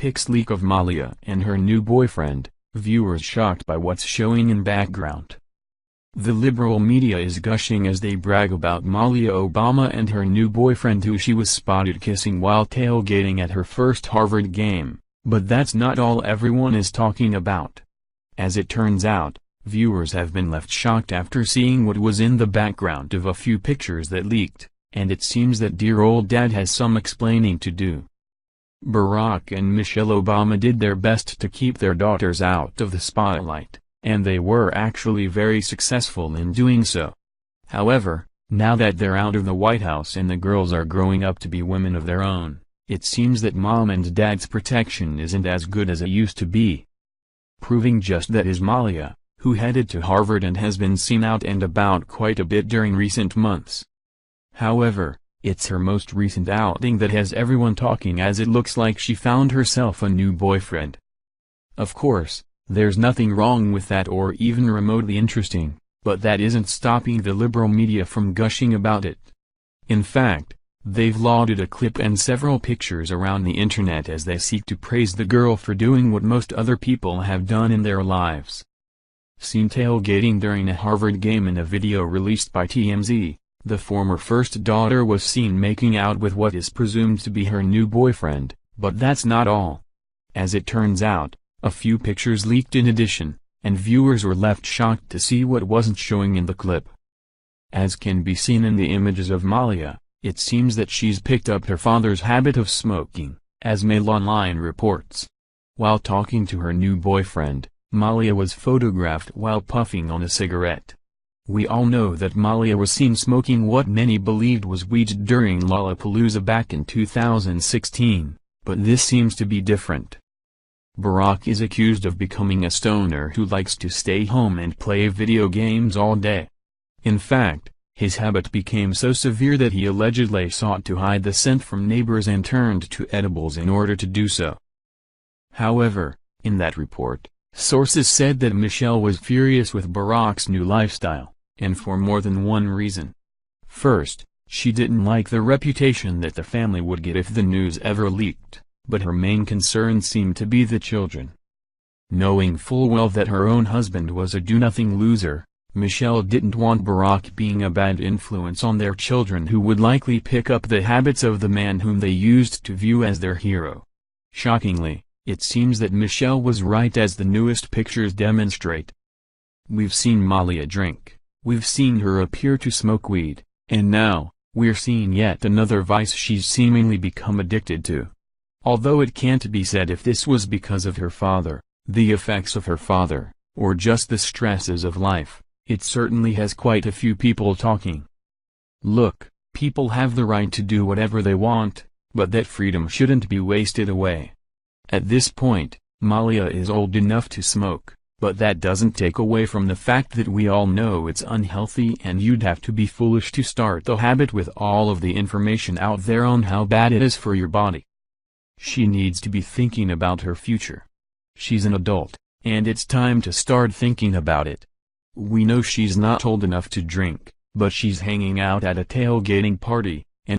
pics leak of Malia and her new boyfriend, viewers shocked by what's showing in background. The liberal media is gushing as they brag about Malia Obama and her new boyfriend who she was spotted kissing while tailgating at her first Harvard game, but that's not all everyone is talking about. As it turns out, viewers have been left shocked after seeing what was in the background of a few pictures that leaked, and it seems that dear old dad has some explaining to do. Barack and Michelle Obama did their best to keep their daughters out of the spotlight, and they were actually very successful in doing so. However, now that they're out of the White House and the girls are growing up to be women of their own, it seems that mom and dad's protection isn't as good as it used to be. Proving just that is Malia, who headed to Harvard and has been seen out and about quite a bit during recent months. However, it's her most recent outing that has everyone talking, as it looks like she found herself a new boyfriend. Of course, there's nothing wrong with that or even remotely interesting, but that isn't stopping the liberal media from gushing about it. In fact, they've lauded a clip and several pictures around the internet as they seek to praise the girl for doing what most other people have done in their lives. Seen tailgating during a Harvard game in a video released by TMZ, the former first daughter was seen making out with what is presumed to be her new boyfriend, but that's not all. As it turns out, a few pictures leaked in addition, and viewers were left shocked to see what wasn't showing in the clip. As can be seen in the images of Malia, it seems that she's picked up her father's habit of smoking, as Mail Online reports. While talking to her new boyfriend, Malia was photographed while puffing on a cigarette. We all know that Malia was seen smoking what many believed was weed during Lollapalooza back in 2016, but this seems to be different. Barack is accused of becoming a stoner who likes to stay home and play video games all day. In fact, his habit became so severe that he allegedly sought to hide the scent from neighbors and turned to edibles in order to do so. However, in that report, sources said that Michelle was furious with Barack's new lifestyle, and for more than one reason. First, she didn't like the reputation that the family would get if the news ever leaked, but her main concern seemed to be the children. Knowing full well that her own husband was a do-nothing loser, Michelle didn't want Barack being a bad influence on their children who would likely pick up the habits of the man whom they used to view as their hero. Shockingly, it seems that Michelle was right, as the newest pictures demonstrate. We've seen Malia drink, we've seen her appear to smoke weed, and now, we're seeing yet another vice she's seemingly become addicted to. Although it can't be said if this was because of her father, the effects of her father, or just the stresses of life, it certainly has quite a few people talking. Look, people have the right to do whatever they want, but that freedom shouldn't be wasted away. At this point, Malia is old enough to smoke, but that doesn't take away from the fact that we all know it's unhealthy, and you'd have to be foolish to start the habit with all of the information out there on how bad it is for your body. She needs to be thinking about her future. She's an adult, and it's time to start thinking about it. We know she's not old enough to drink, but she's hanging out at a tailgating party,